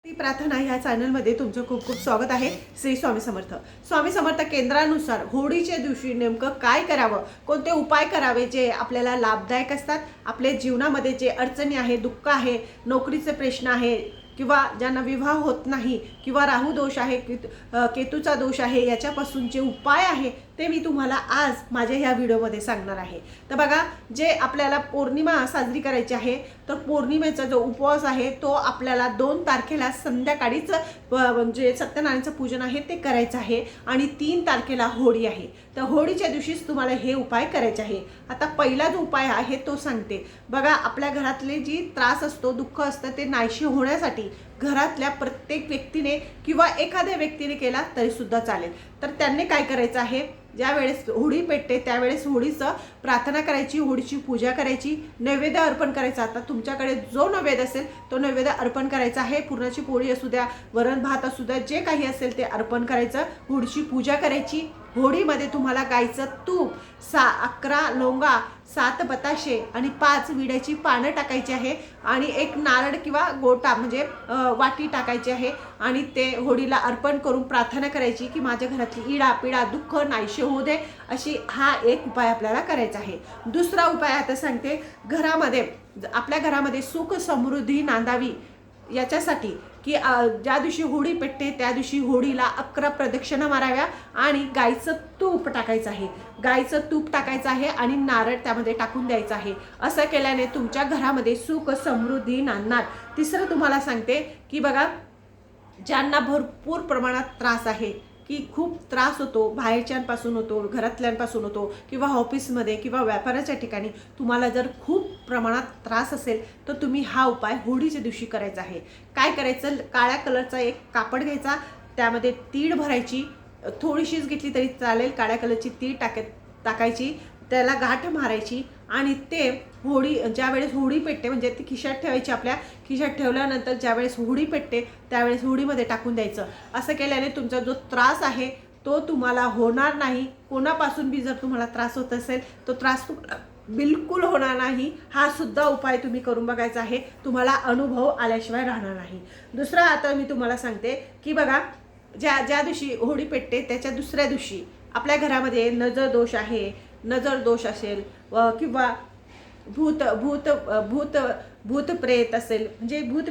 ती प्रार्थना ह्या चॅनलमध्ये तुमचं खूप खूप स्वागत आहे। श्री स्वामी समर्थ। स्वामी समर्थ केंद्रानुसार होळीच्या दिवशी नेमकं काय करावं, कोणते उपाय करावे जे आपल्याला लाभदायक असतात, आपल्या जीवनामध्ये जे अडचणी आहे, दुःख आहे, नोकरीचे प्रश्न आहे किंवा ज्यांना विवाह होत नाही किंवा राहू दोष आहे, केतूचा दोष आहे, याच्यापासून जे उपाय आहे ते मी तुम्हाला आज माझ्या ह्या व्हिडिओमध्ये सांगणार आहे। तर बघा, जे आपल्याला पौर्णिमा साजरी करायची आहे, तर पौर्णिमेचा जो उपवास आहे तो आपल्याला 2 तारखेला संध्याकाळीच म्हणजे सत्यनारायणचं पूजन आहे ते करायचं आहे आणि 3 तारखेला होळी आहे। तर होळीच्या दिवशीच तुम्हाला हे उपाय करायचे आहे। आता पहिला जो उपाय आहे तो सांगते बघा, आपल्या घरातले जी त्रास असतो, दुःख असतं, ते नाहीसे होण्यासाठी घरातल्या प्रत्येक व्यक्तीने किंवा एखाद्या व्यक्तीने केला तरी सुद्धा चालेल। तर त्यांनी काय करायचं आहे, ज्या वेळेस होळी पेटते त्यावेळेस होळीचं प्रार्थना करायची, होळीची पूजा करायची, नैवेद्य अर्पण करायचा। आता तुमच्याकडे जो नैवेद्य असेल तो नैवेद्य अर्पण करायचा आहे। पुरणाची पोळी असू द्या, वरण भात असू द्या, जे काही असेल ते अर्पण करायचं, होळीची पूजा करायची। होळीमध्ये तुम्हाला गाईचं तूप, 11 लवंगा, 7 बताशे आणि 5 विड्याची पानं टाकायची आहे आणि एक नारळ किंवा गोटा म्हणजे वाटी टाकायची आहे आणि ते होळीला अर्पण करून प्रार्थना करायची की माझ्या घरातली इडा पिडा दुःख नाहीसे होऊ दे, अशी हा एक उपाय आपल्याला करायचा आहे। दुसरा उपाय आता सांगते, आपल्या घरामध्ये सुख समृद्धी नांदावी याच्यासाठी की ज्या दिवशी होळी पेटते त्या दिवशी होळीला 11 प्रदक्षिणा माराव्या आणि गाईचं तूप टाकायचं आहे, गाईचं तूप टाकायचं आहे आणि नारळ त्यामध्ये टाकून द्यायचं आहे। असं केल्याने तुमच्या घरामध्ये सुख समृद्धी नांदणार। तिसरं तुम्हाला सांगते की बघा, ज्यांना भरपूर प्रमाणात त्रास आहे की खूप त्रास होतो, बाहेरच्यांपासून होतो, घरातल्यांपासून होतो किंवा ऑफिसमध्ये किंवा व्यापाराच्या ठिकाणी तुम्हाला जर खूप प्रमाणात त्रास असेल तर तुम्ही हा उपाय होळीच्या दिवशी करायचा आहे। काय करायचं, काळ्या कलरचा एक कापड घ्यायचा, त्यामध्ये तीळ भरायची, थोडीशीच घेतली तरी चालेल, काळ्या कलरची तीळ टाकायची, त्याला गाठ मारायची आणि ते होळी ज्यावेळेस होळी पेटते म्हणजे ती खिशात ठेवायची, आपल्या खिशात ठेवल्यानंतर ज्यावेळेस होळी पेटते त्यावेळेस होळीमध्ये टाकून द्यायचं। असं केल्याने तुमचा जो त्रास आहे तो तुम्हाला होणार नाही। कोणापासून बी जर तुम्हाला त्रास होत असेल तो त्रास बिलकुल होणार नाही। हा सुद्धा उपाय तुम्ही करून बघायचा आहे, तुम्हाला अनुभव आल्याशिवाय राहणार नाही। दुसरा आता मी तुम्हाला सांगते की बघा, ज्या दिवशी होळी पेटते त्याच्या दुसऱ्या दिवशी आपल्या घरामध्ये नजर दोष आहे, नजर दोष असेल किंवा भूत भूत भूत भूत प्रेत असेल म्हणजे भूत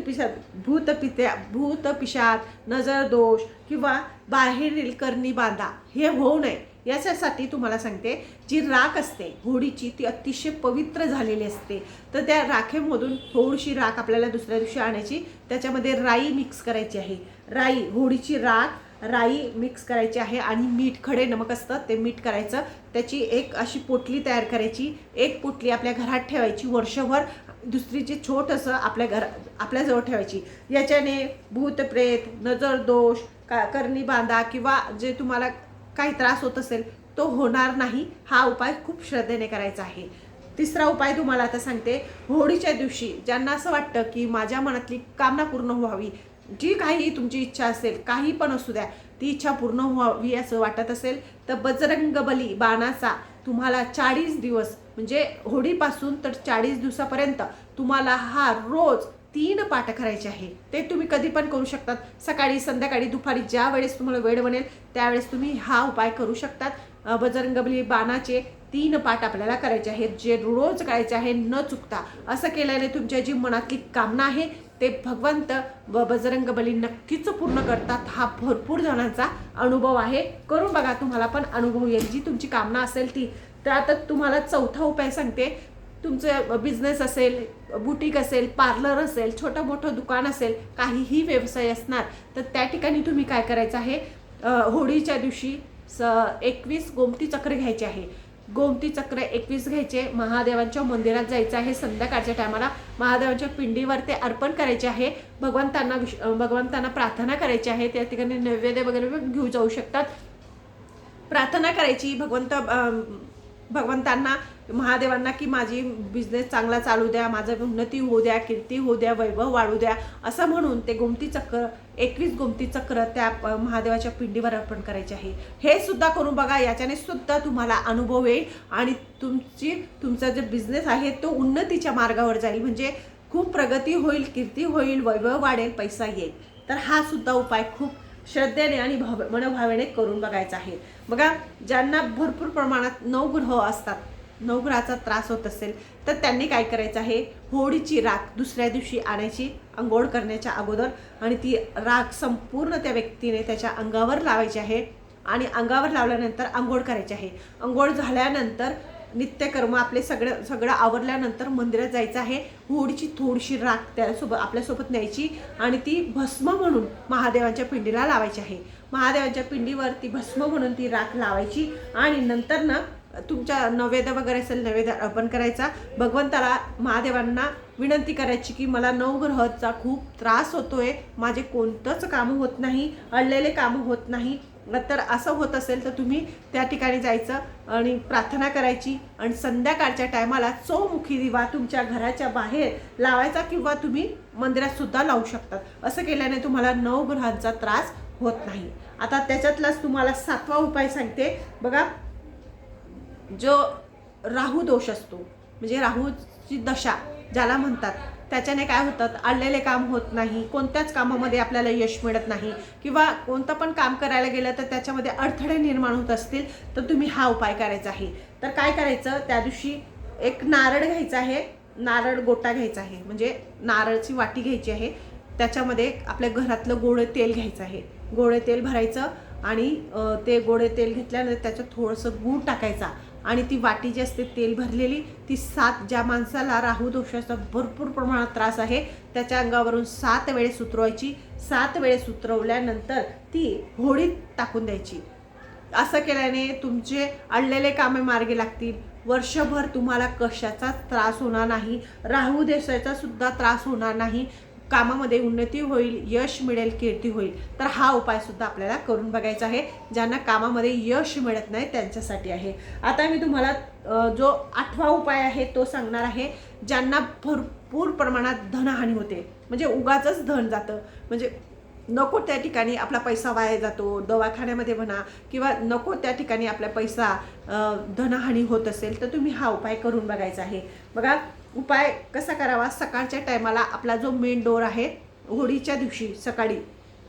पिशाच, नजर दोष किंवा बाहेरील करणी बांधा हे होऊ नये याच्यासाठी तुम्हाला सांगते, जी राख असते होळीची ती अतिशय पवित्र झालेली असते। तर त्या राखेमधून थोडीशी राख आपल्याला दुसऱ्या दिवशी आणायची, त्याच्यामध्ये राई मिक्स करायची आहे, राई होळीची राख राई मिक्स करायची आहे आणि मीठ, खडे नमक असतं ते मीठ करायचं, त्याची एक अशी पोटली तयार करायची, एक पोटली आपल्या घरात ठेवायची वर्षभर, दुसरीची छोटंसं आपल्याजवळ ठेवायची। याच्याने भूत प्रेत, नजर दोष, करणी बांधा किंवा जे तुम्हाला काही त्रास होत असेल तो होणार नाही। हा उपाय खूप श्रद्धेने करायचा आहे। तिसरा उपाय तुम्हाला आता सांगते, होळीच्या दिवशी ज्यांना असं वाटतं की माझ्या मनातली कामना पूर्ण व्हावी, जी काही तुमची इच्छा असेल, काही पण असू द्या, ती इच्छा पूर्ण व्हावी असं वाटत असेल तर बजरंगबली बाणाचा तुम्हाला 40 दिवस म्हणजे होळीपासून तर 40 दिवसापर्यंत तुम्हाला हा रोज 3 पाठ करायचे आहे। ते तुम्ही कधी पण करू शकतात, सकाळी, संध्याकाळी, दुपारी, ज्या वेळेस तुम्हाला वेळ बनेल त्यावेळेस तुम्ही हा उपाय करू शकतात। बजरंगबली बाणाचे 3 पाठ आपल्याला करायचे आहेत, जे रोज करायचे आहे न चुकता। असं केल्याने तुमच्या जी मनातली कामना आहे ते भगवंत बजरंगबली नक्कीच पूर्ण करतात। हा भरपूर जणांचा अनुभव आहे, करून बघा, तुम्हाला पण अनुभव येईल जी तुमची कामना असेल ती। तर आता तुम्हाला चौथा उपाय सांगते, तुमचं बिझनेस असेल, बुटीक असेल, पार्लर असेल, छोटं मोठं दुकान असेल, काहीही व्यवसाय असणार तर त्या ठिकाणी तुम्ही काय करायचं आहे, होळीच्या दिवशी 21 गोमती चक्र घ्यायचे आहे, गोमती चक्र 21 घ्यायचे, महादेवांच्या मंदिरात जायचं आहे, संध्याकाळच्या टायमाला महादेवांच्या पिंडीवर ते अर्पण करायचे आहे, भगवंतांना प्रार्थना करायची आहे, त्या ठिकाणी नैवेद्य वगैरे घेऊ जाऊ शकतात, प्रार्थना करायची भगवंतांना, महादेवांना की माझी बिझनेस चांगला चालू द्या, माझं उन्नती होऊ द्या, कीर्ती होऊ द्या, वैभव वाढू द्या, असं म्हणून ते गोमती चक्र 21 गोमती चक्र त्या महादेवाच्या पिंडीवर अर्पण करायचे आहे। हे सुद्धा करून बघा, याच्याने सुद्धा तुम्हाला अनुभव येईल आणि तुमचा जो बिझनेस आहे तो उन्नतीच्या मार्गावर जाईल, म्हणजे खूप प्रगती होईल, कीर्ती होईल, वैभव वाढेल, पैसा येईल। तर हा सुद्धा उपाय खूप श्रद्धेने आणि मनोभावेने करून बघायचा आहे. बघा, ज्यांना भरपूर प्रमाणात नवग्रह असतात, नवग्रहाचा त्रास होत असेल, तर त्यांनी काय करायचं आहे, होळीची राख दुसऱ्या दिवशी आणायची अंघोळ करण्याच्या अगोदर, आणि ती राख संपूर्ण त्या व्यक्तीने त्याच्या अंगावर लावायची आहे आणि अंगावर लावल्यानंतर अंघोळ करायची आहे. अंघोळ झाल्यानंतर नित्यकर्म आपले सगळं आवरल्यानंतर मंदिरात जायचं आहे. होळीची थोडीशी राख त्यासोबत आपल्यासोबत न्यायची आणि ती भस्म म्हणून महादेवांच्या पिंडीला लावायची आहे. महादेवांच्या पिंडीवर ती भस्म म्हणून ती राख लावायची आणि नंतर ना तुमच्या नैवेद्य वगैरे असेल, नैवेद्य अर्पण करायचा. भगवंताला, महादेवांना विनंती करायची की मला नवग्रहाचा खूप त्रास होतोय, माझे कोणतंच कामं होत नाही, अडलेले कामं होत नाही. तर असं होत असेल तर तुम्ही त्या ठिकाणी जायचं आणि प्रार्थना करायची आणि संध्याकाळच्या टायमाला चौमुखी दिवा तुमच्या घराच्या बाहेर लावायचा किंवा तुम्ही मंदिरात सुद्धा लावू शकतात. असं केल्याने तुम्हाला नवग्रहांचा त्रास होत नाही. आता त्याच्यातलाच तुम्हाला 7वा उपाय सांगते. बघा, जो राहू दोष असतो, म्हणजे राहूची दशा ज्याला म्हणतात, त्याच्याने काय होतात, अडलेले काम होत नाही, कोणत्याच कामामध्ये आपल्याला यश मिळत नाही, किंवा कोणतं पण काम करायला गेलं तर त्याच्यामध्ये अडथळे निर्माण होत असतील, तर तुम्ही हा उपाय करायचा आहे. तर काय करायचं, त्या दिवशी एक नारळ घ्यायचा आहे, नारळ गोटा घ्यायचा आहे, म्हणजे नारळची वाटी घ्यायची आहे. त्याच्यामध्ये आपल्या घरातलं गोडे तेल घ्यायचं आहे, गोडे तेल भरायचं आणि ते गोडे तेल घेतल्यानंतर त्याच्यात थोडंसं गूळ टाकायचा आणि ती वाटी जी असते तेल भरलेली, ती 7, ज्या माणसाला राहू दोषाचा भरपूर प्रमाणात त्रास आहे त्याच्या अंगावरून 7 वेळेस उतरवायची. 7 वेळेस उतरवल्यानंतर ती होळीत टाकून द्यायची. असं केल्याने तुमचे अडलेले कामे मार्गी लागतील. वर्षभर तुम्हाला कशाचाच त्रास होणार नाही, राहू देशाचा सुद्धा त्रास होणार नाही, कामामध्ये उन्नती होईल, यश मिळेल, कीर्ती होईल. तर हा उपाय सुद्धा आपल्याला करून बघायचा आहे. ज्यांना कामामध्ये यश मिळत नाही त्यांच्यासाठी आहे. आता मी तुम्हाला जो 8वा उपाय आहे तो सांगणार आहे. ज्यांना भरपूर प्रमाणात धनहानी होते, म्हणजे उगाचच धन जातं, म्हणजे नको त्या ठिकाणी आपला पैसा वाया जातो, दवाखान्यामध्ये म्हणा, किंवा नको त्या ठिकाणी आपला पैसा धनहानी होत असेल, तर तुम्ही हा उपाय करून बघायचा आहे. बघा, उपाय कसा करावा, सकाळच्या टायमाला आपला जो मेन डोर आहे, होळीच्या दिवशी सकाळी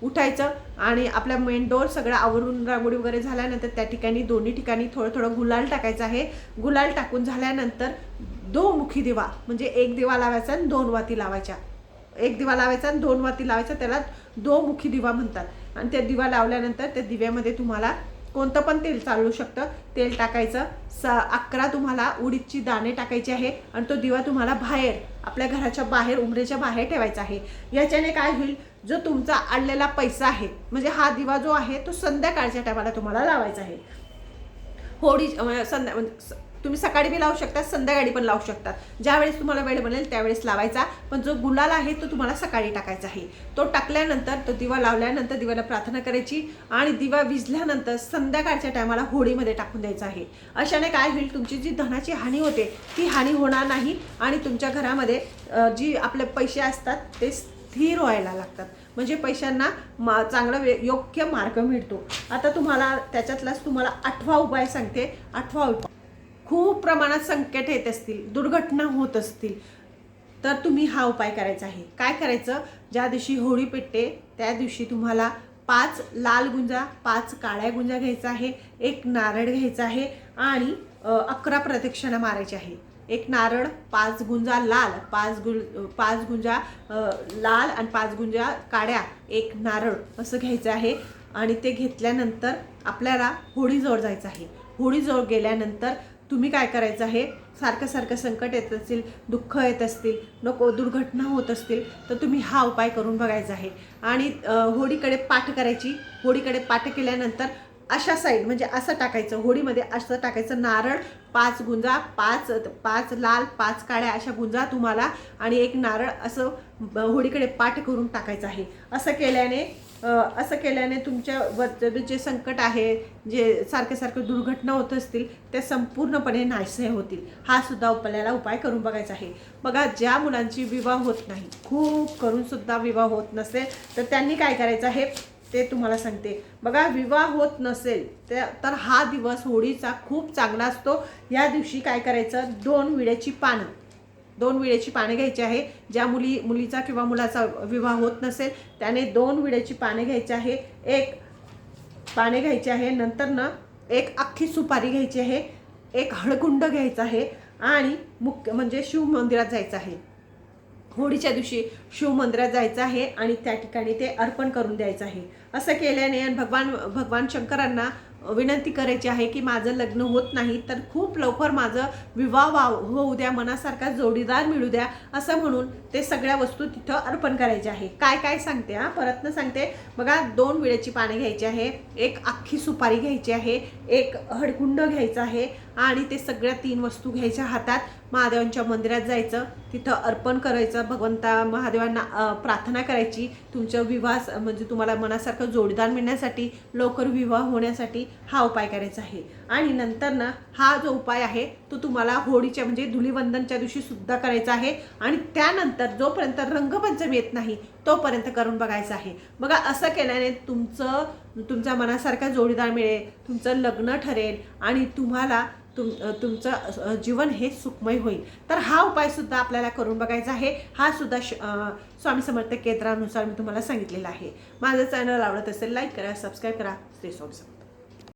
उठायचं आणि आपला मेन डोर सगळं आवरून रांगोळी वगैरे झाल्यानंतर त्या ठिकाणी दोन्ही ठिकाणी थोडं थोडं गुलाल टाकायचं आहे. गुलाल टाकून झाल्यानंतर 2 मुखी दिवा, म्हणजे एक दिवा लावायचा आणि 2 वाती लावायच्या, एक दिवा लावायचा आणि 2 वाती लावायचा, त्याला 2 मुखी दिवा म्हणतात. आणि त्या दिवा लावल्यानंतर त्या दिव्यामध्ये तुम्हाला कोणतं पण तेल चालू शकतं, तेल टाकायचं. 11 तुम्हाला उडीदची दाणे टाकायचे आहे आणि तो दिवा तुम्हाला बाहेर, आपल्या घराच्या बाहेर, उंबरेच्या बाहेर ठेवायचा आहे. याच्याने काय होईल, जो तुमचा अडलेला पैसा आहे, म्हणजे हा दिवा जो आहे तो संध्याकाळच्या टायमाला तुम्हाला लावायचा आहे. होळी तुम्ही सकाळी बी लावू शकता, संध्याकाळी पण लावू शकतात, ज्यावेळेस तुम्हाला वेळ बनेल त्यावेळेस लावायचा. पण जो गुलाल आहे तो तुम्हाला सकाळी टाकायचा आहे. तो टाकल्यानंतर, तो दिवा लावल्यानंतर दिव्याला प्रार्थना करायची आणि दिवा विझल्यानंतर संध्याकाळच्या टायमाला होळीमध्ये टाकून द्यायचा आहे. अशाने काय होईल, तुमची जी धनाची हानी होते ती हानी होणार नाही आणि तुमच्या घरामध्ये जी आपले पैसे असतात ते स्थिर व्हायला लागतात, म्हणजे पैशांना चांगला योग्य मार्ग मिळतो. आता तुम्हाला त्याच्यातलाच तुम्हाला 8वा उपाय सांगते. 8वा उपाय, खूप प्रमाणात संकट येत असतील, दुर्घटना होत असतील, तर तुम्ही हा उपाय करायचा आहे. काय करायचं, ज्या दिवशी होळी पेटते त्या दिवशी तुम्हाला 5 लाल गुंजा, 5 काळ्या गुंजा घ्यायचा आहे, एक नारळ घ्यायचा आहे आणि 11 प्रदक्षिणा मारायची आहे. एक नारळ, 5 गुंजा लाल, 5 गुंजा लाल आणि 5 गुंजा काळ्या, एक नारळ असं घ्यायचं आहे. आणि ते घेतल्यानंतर आपल्याला होळीजवळ जायचं आहे. होळीजवळ गेल्यानंतर तुम्ही काय करायचं आहे, सारखं सारखं संकट येत असतील, दुःख येत असतील, नको दुर्घटना होत असतील, तर तुम्ही हा उपाय करून बघायचा आहे. आणि होळीकडे पाठ करायची. होळीकडे पाठ केल्यानंतर अशा साईड, म्हणजे असं टाकायचं, होळीमध्ये असं टाकायचं, नारळ 5 गुंजा, 5 लाल, 5 काळ्या अशा गुंजा तुम्हाला आणि एक नारळ असं होळीकडे पाठ करून टाकायचं आहे. असं केल्याने तुमच्या जे संकट आहे, जे सारखे सारखे दुर्घटना होत असतील, ते संपूर्णपणे नाहीसे होतील. हा सुद्धा आपल्याला उपाय करून बघायचा आहे. बघा, ज्या मुलांची विवाह होत नाही, खूप करून सुद्धा विवाह होत नसेल, तर त्यांनी काय करायचं आहे ते तुम्हाला सांगते. बघा, विवाह होत नसेल तर हा दिवस होळीचा खूप चांगला असतो. या दिवशी काय करायचं, 2 विड्याची पानं, 2 विड्याची पाने घ्यायची आहे. ज्या मुलीचा किंवा मुलाचा विवाह होत नसेल त्याने 2 विड्याची पाने घ्यायची आहे. 1 पाने घ्यायचे आहे. नंतर ना 1 अख्खी सुपारी घ्यायची आहे. 1 हळकुंड घ्यायचा आहे आणि मुख्य म्हणजे शिव मंदिरात जायचं आहे. होळीच्या दिवशी शिव मंदिरात जायचं आहे आणि त्या ठिकाणी ते अर्पण करून द्यायचं आहे. असं केल्याने भगवान शंकरांना विनंती करायची आहे की माझं लग्न होत नाही तर खूप लवकर माझं विवाह होऊ द्या, मनासारखा जोडीदार मिळू द्या, असं म्हणून ते सगळ्या वस्तू तिथं अर्पण करायच्या आहे. काय काय सांगते परत न सांगते बघा. 2 विड्याची पाने घ्यायची आहे. 1 अख्खी सुपारी घ्यायची आहे. 1 हळकुंड घ्यायचं आहे आणि ते सगळ्या 3 वस्तू घ्यायच्या हातात. महादेवांच्या मंदिरात जायचं, तिथं अर्पण करायचं. भगवंता महादेवांना प्रार्थना करायची तुमचं विवाह म्हणजे तुम्हाला मनासारखं जोडीदार मिळण्यासाठी, लवकर विवाह होण्यासाठी हा उपाय करायचा आहे. आणि नंतर ना हा जो उपाय आहे तो तुम्हाला होळीच्या म्हणजे धुलीवंदनच्या दिवशी सुद्धा करायचा आहे. आणि त्यानंतर जोपर्यंत रंगपंचमी येत नाही तोपर्यंत करून बघायचं आहे. बघा असं केल्याने तुमच्या मनासारखा जोडीदार मिळेल, तुमचं लग्न ठरेल आणि तुम्हाला तुमचं जीवन हे सुखमय होईल. तर हा उपाय सुद्धा आपल्याला करून बघायचा आहे. हा सुद्धा स्वामी समर्थ केंद्रानुसार मी तुम्हाला सांगितलेला आहे. माझं चॅनल आवडत असेल लाईक करा, सबस्क्राईब करा. श्री स्वामी समर्थ.